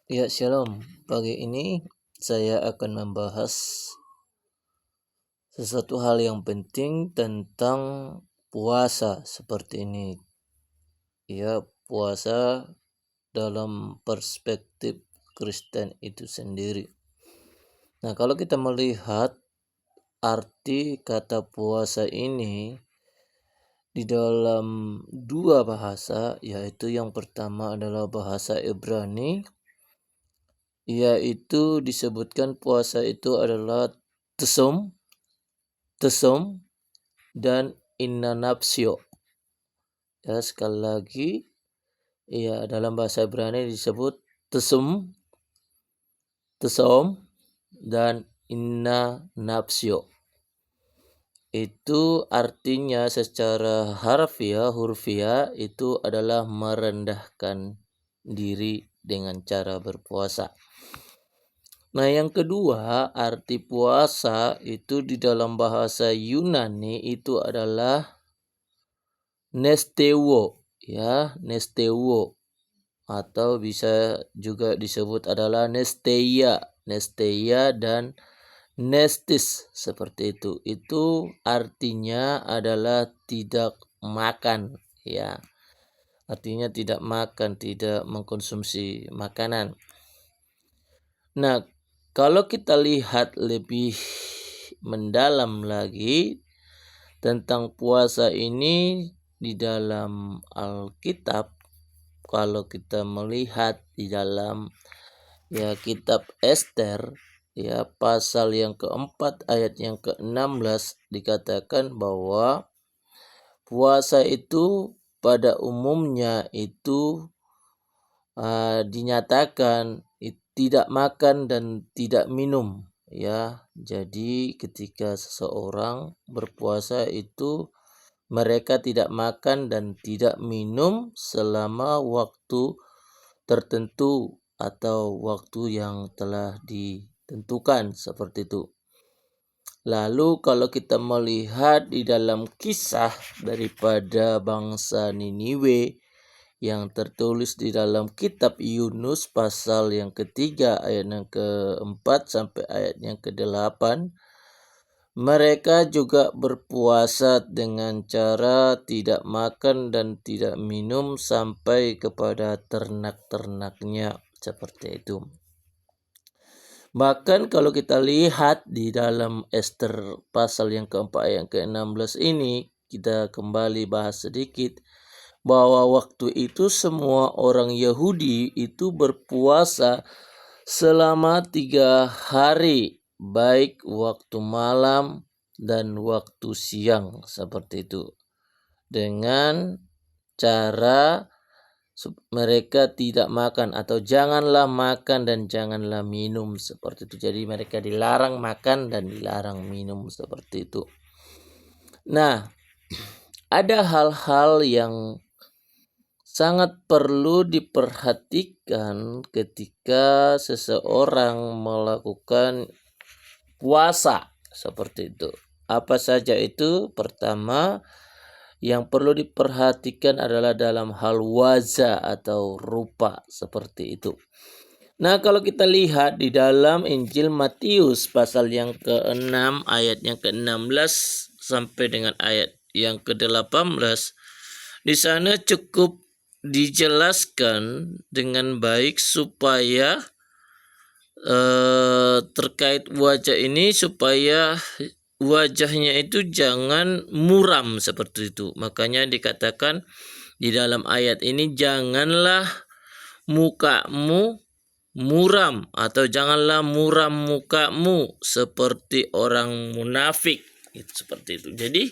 Ya, shalom. Pagi ini saya akan membahas sesuatu hal yang penting tentang puasa seperti ini. Ya, puasa dalam perspektif Kristen itu sendiri. Nah, kalau kita melihat arti kata puasa ini di dalam dua bahasa, yaitu yang pertama adalah bahasa Ibrani, yaitu disebutkan puasa itu adalah tesum dan inanapsio. Ya, sekali lagi, ya, dalam bahasa Ibrani disebut tesom dan inanapsio. Itu artinya secara hurfiah itu adalah merendahkan diri dengan cara berpuasa. Nah, yang kedua, arti puasa itu di dalam bahasa Yunani itu adalah nestewo atau bisa juga disebut adalah nesteia dan nestis seperti itu. Itu artinya adalah tidak makan, ya. Artinya tidak makan, tidak mengkonsumsi makanan. Nah, kalau kita lihat lebih mendalam lagi tentang puasa ini di dalam Alkitab, kalau kita melihat di dalam kitab Ester, pasal yang keempat ayat yang ke-16 dikatakan bahwa puasa itu pada umumnya itu dinyatakan tidak makan dan tidak minum, ya. Jadi ketika seseorang berpuasa itu mereka tidak makan dan tidak minum selama waktu tertentu atau waktu yang telah ditentukan seperti itu. Lalu kalau kita melihat di dalam kisah daripada bangsa Niniwe yang tertulis di dalam kitab Yunus pasal yang ketiga ayat yang ke-4 sampai ayat yang ke-8, mereka juga berpuasa dengan cara tidak makan dan tidak minum sampai kepada ternak-ternaknya seperti itu. Bahkan kalau kita lihat di dalam Ester pasal yang keempat ayat yang ke-16 ini, kita kembali bahas sedikit bahwa waktu itu semua orang Yahudi itu berpuasa selama 3 hari, baik waktu malam dan waktu siang seperti itu, dengan cara mereka tidak makan atau janganlah makan dan janganlah minum seperti itu. Jadi mereka dilarang makan dan dilarang minum seperti itu. Nah, ada hal-hal yang sangat perlu diperhatikan ketika seseorang melakukan puasa seperti itu. Apa saja itu? Pertama, yang perlu diperhatikan adalah dalam hal wajah atau rupa seperti itu. Nah, kalau kita lihat di dalam Injil Matius pasal yang ke-6 ayat yang ke-16 sampai dengan ayat yang ke-18, di sana cukup dijelaskan dengan baik supaya terkait wajah ini, supaya wajahnya itu jangan muram seperti itu. Makanya dikatakan di dalam ayat ini, janganlah mukamu muram atau janganlah muram mukamu seperti orang munafik. Itu seperti itu. Jadi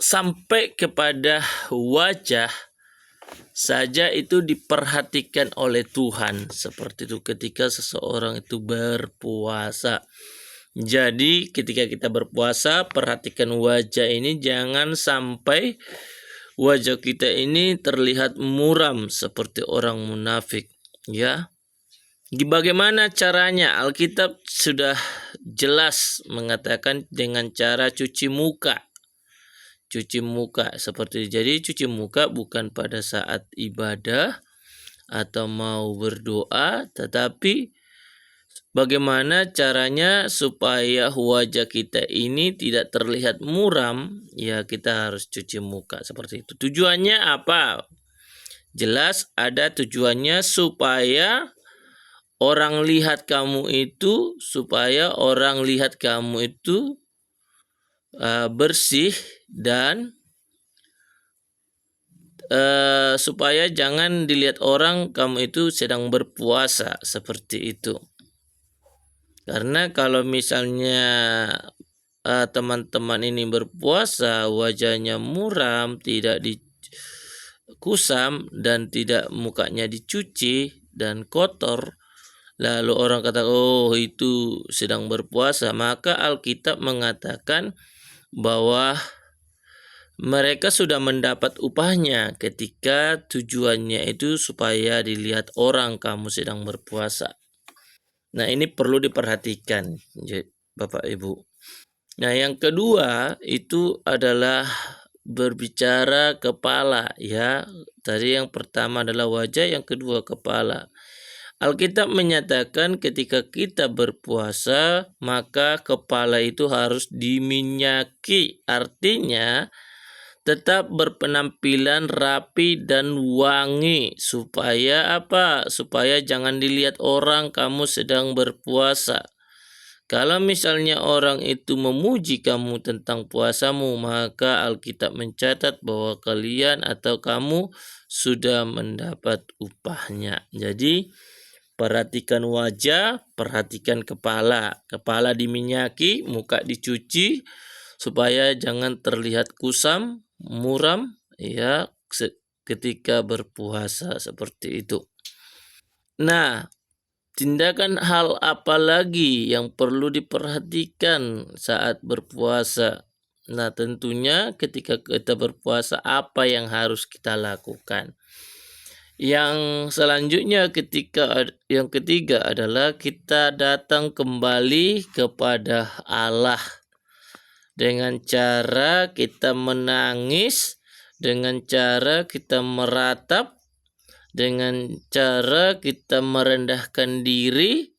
sampai kepada wajah saja itu diperhatikan oleh Tuhan seperti itu ketika seseorang itu berpuasa. Jadi ketika kita berpuasa, perhatikan wajah ini, jangan sampai wajah kita ini terlihat muram seperti orang munafik, ya. Bagaimana caranya? Alkitab sudah jelas mengatakan dengan cara cuci muka seperti itu. Jadi cuci muka bukan pada saat ibadah atau mau berdoa, tetapi bagaimana caranya supaya wajah kita ini tidak terlihat muram? Ya, kita harus cuci muka seperti itu. Tujuannya apa? Jelas ada tujuannya supaya orang lihat kamu itu, bersih dan supaya jangan dilihat orang kamu itu sedang berpuasa seperti itu. Karena kalau misalnya teman-teman ini berpuasa, wajahnya muram, tidak dikusam dan tidak mukanya dicuci dan kotor, lalu orang kata, oh itu sedang berpuasa, maka Alkitab mengatakan bahwa mereka sudah mendapat upahnya ketika tujuannya itu supaya dilihat orang kamu sedang berpuasa. Nah, ini perlu diperhatikan Bapak Ibu. Nah, yang kedua itu adalah berbicara kepala ya. Tadi yang pertama adalah wajah, yang kedua kepala. Alkitab menyatakan ketika kita berpuasa, maka kepala itu harus diminyaki. Artinya tetap berpenampilan rapi dan wangi. Supaya apa? Supaya jangan dilihat orang kamu sedang berpuasa. Kalau misalnya orang itu memuji kamu tentang puasamu, maka Alkitab mencatat bahwa kalian atau kamu sudah mendapat upahnya. Jadi perhatikan wajah, perhatikan kepala. Kepala diminyaki, muka dicuci supaya jangan terlihat kusam, muram ya ketika berpuasa seperti itu. Nah, tindakan hal apa lagi yang perlu diperhatikan saat berpuasa? Nah, tentunya ketika kita berpuasa apa yang harus kita lakukan? Yang selanjutnya yang ketiga adalah kita datang kembali kepada Allah dengan cara kita menangis, dengan cara kita meratap, dengan cara kita merendahkan diri,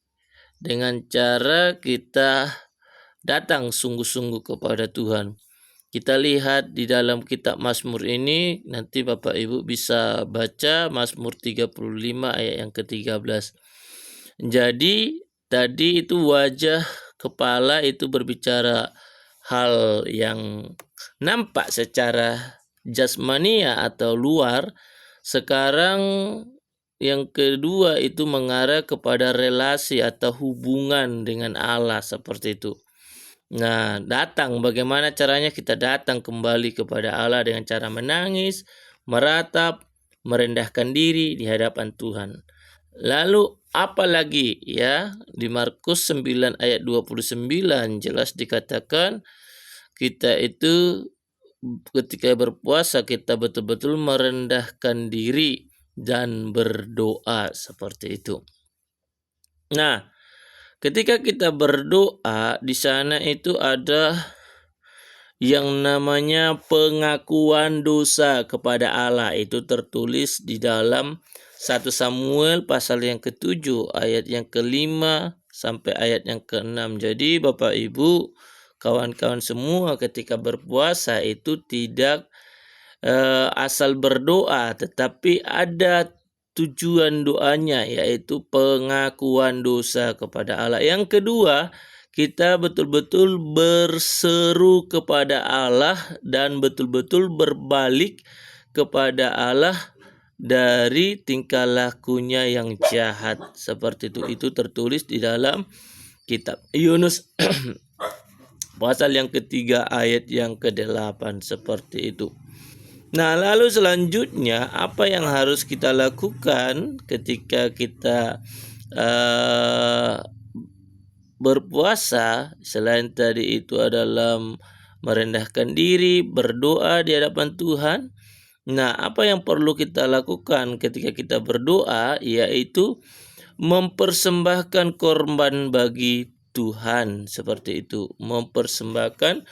dengan cara kita datang sungguh-sungguh kepada Tuhan. Kita lihat di dalam kitab Mazmur ini, nanti Bapak Ibu bisa baca Mazmur 35 ayat yang ke-13. Jadi tadi itu wajah, kepala itu berbicara hal yang nampak secara jasmania atau luar. Sekarang yang kedua itu mengarah kepada relasi atau hubungan dengan Allah seperti itu. Nah, bagaimana caranya kita datang kembali kepada Allah dengan cara menangis, meratap, merendahkan diri di hadapan Tuhan. Lalu apalagi ya, di Markus 9 ayat 29 jelas dikatakan kita itu ketika berpuasa kita betul-betul merendahkan diri dan berdoa seperti itu. Nah, ketika kita berdoa di sana itu ada yang namanya pengakuan dosa kepada Allah. Itu tertulis di dalam 1 Samuel pasal yang ke-7 ayat yang ke-5 sampai ayat yang ke-6. Jadi Bapak Ibu, kawan-kawan semua, ketika berpuasa itu tidak asal berdoa, tetapi ada tujuan doanya, yaitu pengakuan dosa kepada Allah. Yang kedua, kita betul-betul berseru kepada Allah dan betul-betul berbalik kepada Allah dari tingkah lakunya yang jahat seperti itu. Itu tertulis di dalam kitab Yunus pasal yang ketiga ayat yang ke-8 seperti itu. Nah, lalu selanjutnya apa yang harus kita lakukan ketika kita berpuasa? Selain tadi itu adalah merendahkan diri, berdoa di hadapan Tuhan. Nah, apa yang perlu kita lakukan ketika kita berdoa, yaitu mempersembahkan korban bagi Tuhan seperti itu. Mempersembahkan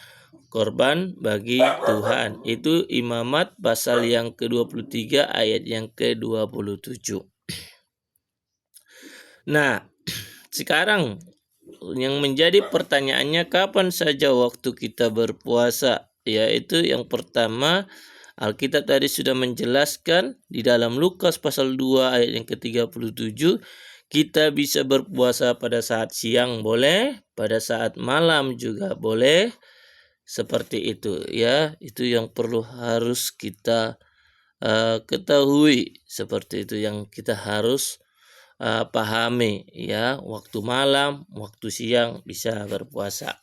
korban bagi Tuhan. Itu Imamat pasal yang ke-23 ayat yang ke-27. Nah, sekarang yang menjadi pertanyaannya kapan saja waktu kita berpuasa? Yaitu yang pertama, Alkitab tadi sudah menjelaskan di dalam Lukas pasal 2 ayat yang ke-37, kita bisa berpuasa pada saat siang boleh, pada saat malam juga boleh, seperti itu ya. Itu yang harus kita ketahui, seperti itu yang kita harus pahami ya, waktu malam, waktu siang bisa berpuasa.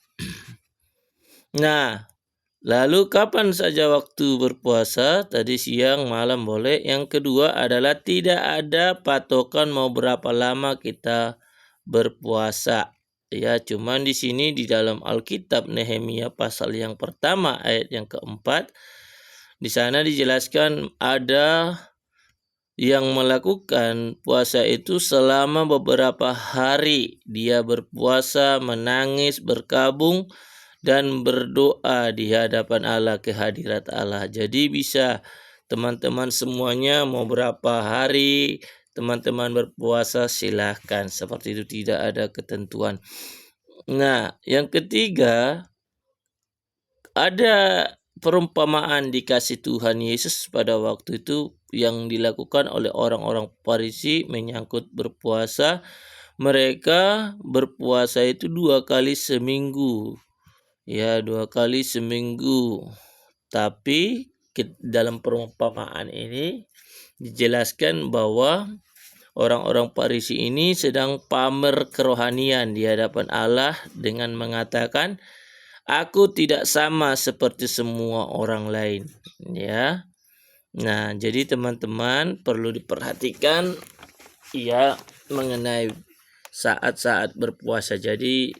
Nah, lalu kapan saja waktu berpuasa? Tadi siang, malam boleh. Yang kedua adalah tidak ada patokan mau berapa lama kita berpuasa. Ya, cuman di sini di dalam Alkitab Nehemia pasal yang pertama ayat yang keempat, di sana dijelaskan ada yang melakukan puasa itu selama beberapa hari. Dia berpuasa, menangis, berkabung, dan berdoa di hadapan Allah, ke hadirat Allah. Jadi bisa teman-teman semuanya mau berapa hari teman-teman berpuasa silahkan. Seperti itu, tidak ada ketentuan. Nah, yang ketiga, ada perumpamaan dikasih Tuhan Yesus pada waktu itu yang dilakukan oleh orang-orang Farisi menyangkut berpuasa. Mereka berpuasa itu 2 kali seminggu. Ya, 2 kali seminggu. Tapi dalam perumpamaan ini dijelaskan bahwa orang-orang Farisi ini sedang pamer kerohanian di hadapan Allah dengan mengatakan, "Aku tidak sama seperti semua orang lain." Ya. Nah, jadi teman-teman perlu diperhatikan ya mengenai saat-saat berpuasa. Jadi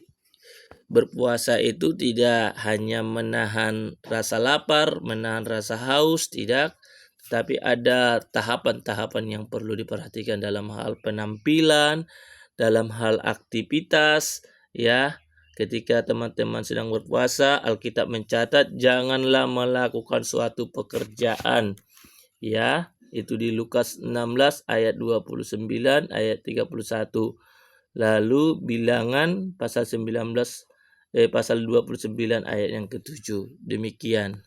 berpuasa itu tidak hanya menahan rasa lapar, menahan rasa haus, tidak, tetapi ada tahapan-tahapan yang perlu diperhatikan dalam hal penampilan, dalam hal aktivitas, ya. Ketika teman-teman sedang berpuasa, Alkitab mencatat janganlah melakukan suatu pekerjaan, ya. Itu di Lukas 16 ayat 29 ayat 31. Lalu Bilangan pasal 19 pasal 29 ayat yang ke-7. Demikian.